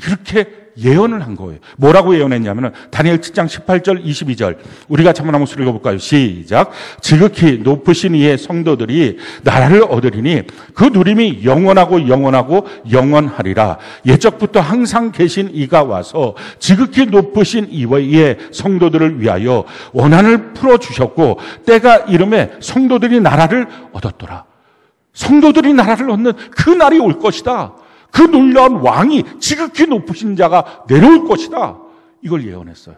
이렇게 예언을 한 거예요. 뭐라고 예언했냐면은 다니엘 7장 18절 22절 우리가 한번 한번 읽어볼까요? 시작. 지극히 높으신 이의 성도들이 나라를 얻으리니 그 누림이 영원하고 영원하리라. 옛적부터 항상 계신 이가 와서 지극히 높으신 이의 성도들을 위하여 원한을 풀어주셨고 때가 이름에 성도들이 나라를 얻었더라. 성도들이 나라를 얻는 그 날이 올 것이다. 그 놀라운 왕이 지극히 높으신 자가 내려올 것이다. 이걸 예언했어요.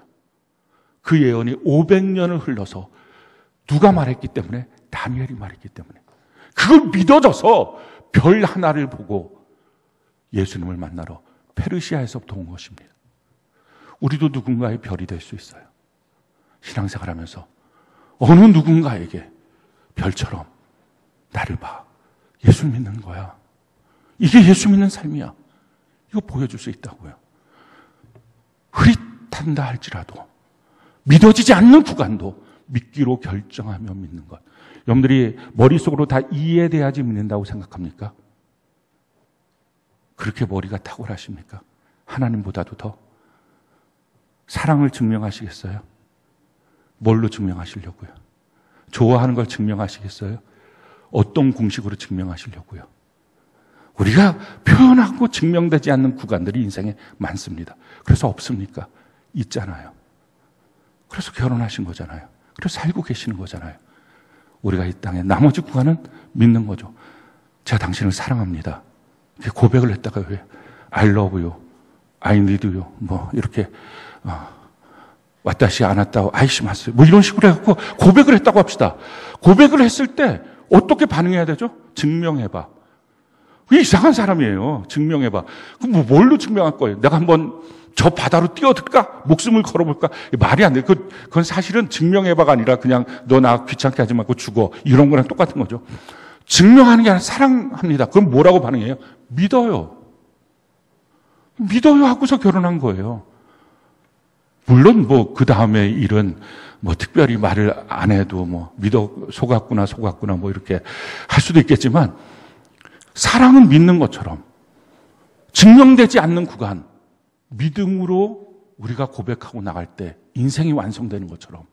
그 예언이 500년을 흘러서 누가 말했기 때문에? 다니엘이 말했기 때문에. 그걸 믿어져서 별 하나를 보고 예수님을 만나러 페르시아에서부터 온 것입니다. 우리도 누군가의 별이 될 수 있어요. 신앙생활하면서 어느 누군가에게 별처럼 나를 봐. 예수 믿는 거야. 이게 예수 믿는 삶이야. 이거 보여줄 수 있다고요. 흐릿한다 할지라도 믿어지지 않는 구간도 믿기로 결정하며 믿는 것. 여러분들이 머릿속으로 다 이해돼야지 믿는다고 생각합니까? 그렇게 머리가 탁월하십니까? 하나님보다도 더? 사랑을 증명하시겠어요? 뭘로 증명하시려고요? 좋아하는 걸 증명하시겠어요? 어떤 공식으로 증명하시려고요? 우리가 표현하고 증명되지 않는 구간들이 인생에 많습니다. 그래서 없습니까? 있잖아요. 그래서 결혼하신 거잖아요. 그래서 살고 계시는 거잖아요. 우리가 이 땅에 나머지 구간은 믿는 거죠. 제가 당신을 사랑합니다. 고백을 했다가 왜 I love you, I need you 뭐 이렇게 와타시 아나타 아이시마스 뭐 이런 식으로 해갖고 고백을 했다고 합시다. 고백을 했을 때 어떻게 반응해야 되죠? 증명해봐. 이상한 사람이에요. 증명해봐. 그럼 뭐 뭘로 증명할 거예요? 내가 한번 저 바다로 뛰어들까? 목숨을 걸어볼까? 말이 안 돼. 그건 사실은 증명해봐가 아니라 그냥 너 나 귀찮게 하지 말고 죽어. 이런 거랑 똑같은 거죠. 증명하는 게 아니라 사랑합니다. 그럼 뭐라고 반응해요? 믿어요. 믿어요 하고서 결혼한 거예요. 물론 뭐 그 다음에 일은 뭐 특별히 말을 안 해도 뭐 속았구나 뭐 이렇게 할 수도 있겠지만 사랑은 믿는 것처럼 증명되지 않는 구간, 믿음으로 우리가 고백하고 나갈 때 인생이 완성되는 것처럼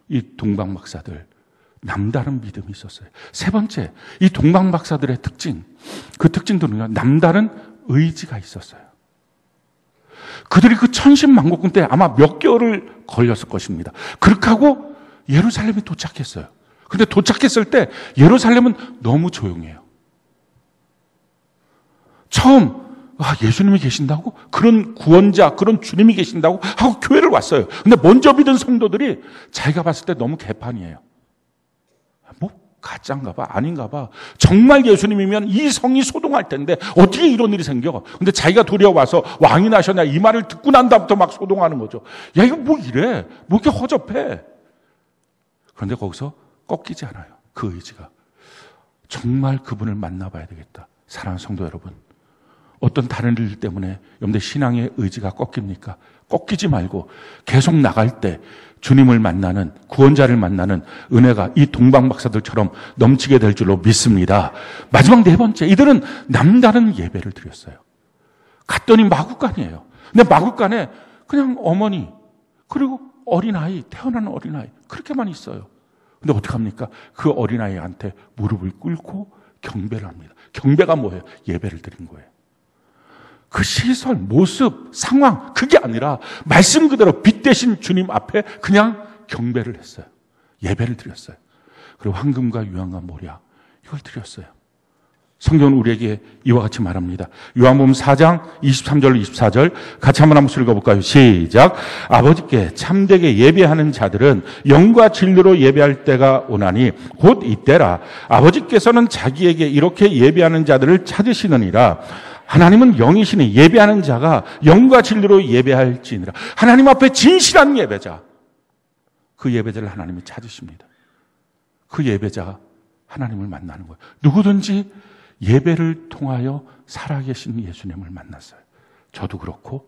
이 동방박사들 남다른 믿음이 있었어요. 세 번째, 이 동방박사들의 특징, 그 특징들은요, 남다른 의지가 있었어요. 그들이 그 천신만고군 때 아마 몇 개월을 걸렸을 것입니다. 그렇게 하고 예루살렘에 도착했어요. 근데 도착했을 때 예루살렘은 너무 조용해요. 처음 예수님이 계신다고? 그런 구원자, 그런 주님이 계신다고? 하고 교회를 왔어요. 근데 먼저 믿은 성도들이 자기가 봤을 때 너무 개판이에요. 뭐 가짜인가 봐, 아닌가 봐. 정말 예수님이면 이 성이 소동할 텐데 어떻게 이런 일이 생겨? 근데 자기가 도리어 와서 왕이 나셨냐 이 말을 듣고 난 다음부터 막 소동하는 거죠. 야, 이거 뭐 이래? 뭐 이렇게 허접해? 그런데 거기서 꺾이지 않아요. 그 의지가. 정말 그분을 만나봐야 되겠다. 사랑하는 성도 여러분. 어떤 다른 일 때문에 여러분들 신앙의 의지가 꺾입니까? 꺾이지 말고 계속 나갈 때 주님을 만나는, 구원자를 만나는 은혜가 이 동방박사들처럼 넘치게 될 줄로 믿습니다. 마지막 네 번째, 이들은 남다른 예배를 드렸어요. 갔더니 마구간이에요. 근데 마구간에 그냥 어머니 그리고 어린아이, 태어난 어린아이 그렇게만 있어요. 근데 어떡합니까? 그 어린아이한테 무릎을 꿇고 경배를 합니다. 경배가 뭐예요? 예배를 드린 거예요. 그 시설, 모습, 상황 그게 아니라 말씀 그대로 빛 대신 주님 앞에 그냥 경배를 했어요. 예배를 드렸어요. 그리고 황금과 유황과 모략 이걸 드렸어요. 성경은 우리에게 이와 같이 말합니다. 요한복음 4장 23절 24절 같이 한번 읽어볼까요? 시작. 아버지께 참되게 예배하는 자들은 영과 진리로 예배할 때가 오나니 곧 이때라. 아버지께서는 자기에게 이렇게 예배하는 자들을 찾으시느니라. 하나님은 영이시니 예배하는 자가 영과 진리로 예배할지니라. 하나님 앞에 진실한 예배자, 그 예배자를 하나님이 찾으십니다. 그 예배자가 하나님을 만나는 거예요. 누구든지 예배를 통하여 살아계신 예수님을 만났어요. 저도 그렇고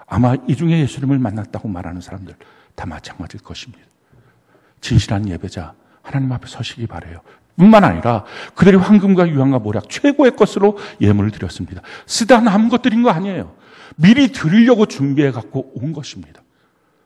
아마 이 중에 예수님을 만났다고 말하는 사람들 다 마찬가지일 것입니다. 진실한 예배자 하나님 앞에 서시기 바라요. 뿐만 아니라 그들이 황금과 유황과 모략 최고의 것으로 예물을 드렸습니다. 쓰다 남은 것 드린 거 아니에요. 미리 드리려고 준비해 갖고 온 것입니다.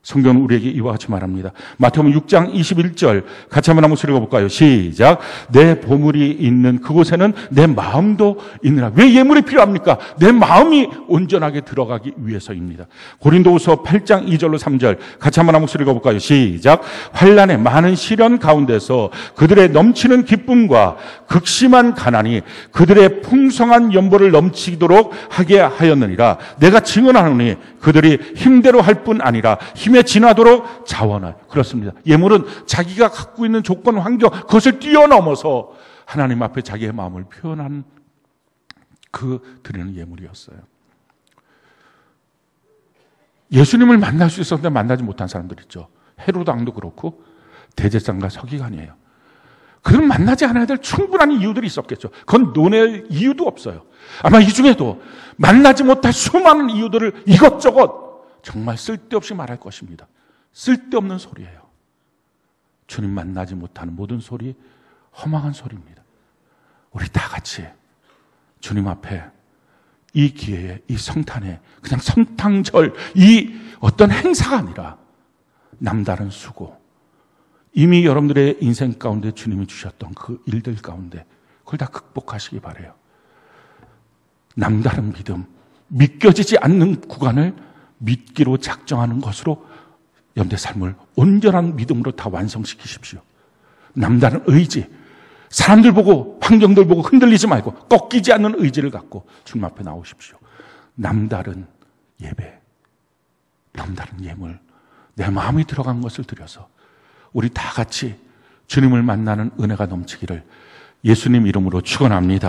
성경은 우리에게 이와 같이 말합니다. 마태복음 6장 21절 같이 한번 읽어볼까요? 시작. 내 보물이 있는 그곳에는 내 마음도 있느라. 왜 예물이 필요합니까? 내 마음이 온전하게 들어가기 위해서입니다. 고린도후서 8장 2절로 3절 같이 한번 읽어볼까요? 시작. 환난의 많은 시련 가운데서 그들의 넘치는 기쁨과 극심한 가난이 그들의 풍성한 연보를 넘치도록 하게 하였느니라. 내가 증언하노니 그들이 힘대로 할 뿐 아니라 힘에 지나도록 자원하여. 그렇습니다. 예물은 자기가 갖고 있는 조건, 환경 그것을 뛰어넘어서 하나님 앞에 자기의 마음을 표현한 그 드리는 예물이었어요. 예수님을 만날 수 있었는데 만나지 못한 사람들 있죠. 헤로드 왕도 그렇고 대제사장과 서기관이에요. 그들은 만나지 않아야 될 충분한 이유들이 있었겠죠. 그건 논할 이유도 없어요. 아마 이 중에도 만나지 못할 수많은 이유들을 이것저것 정말 쓸데없이 말할 것입니다. 쓸데없는 소리예요. 주님 만나지 못하는 모든 소리 허망한 소리입니다. 우리 다 같이 주님 앞에 이 기회에, 이 성탄에, 그냥 성탄절, 이 어떤 행사가 아니라 남다른 수고, 이미 여러분들의 인생 가운데 주님이 주셨던 그 일들 가운데 그걸 다 극복하시기 바라요. 남다른 믿음, 믿겨지지 않는 구간을 믿기로 작정하는 것으로 여러분의 삶을 온전한 믿음으로 다 완성시키십시오. 남다른 의지, 사람들 보고 환경들 보고 흔들리지 말고 꺾이지 않는 의지를 갖고 주님 앞에 나오십시오. 남다른 예배, 남다른 예물, 내 마음이 들어간 것을 드려서 우리 다 같이 주님을 만나는 은혜가 넘치기를 예수님 이름으로 축원합니다.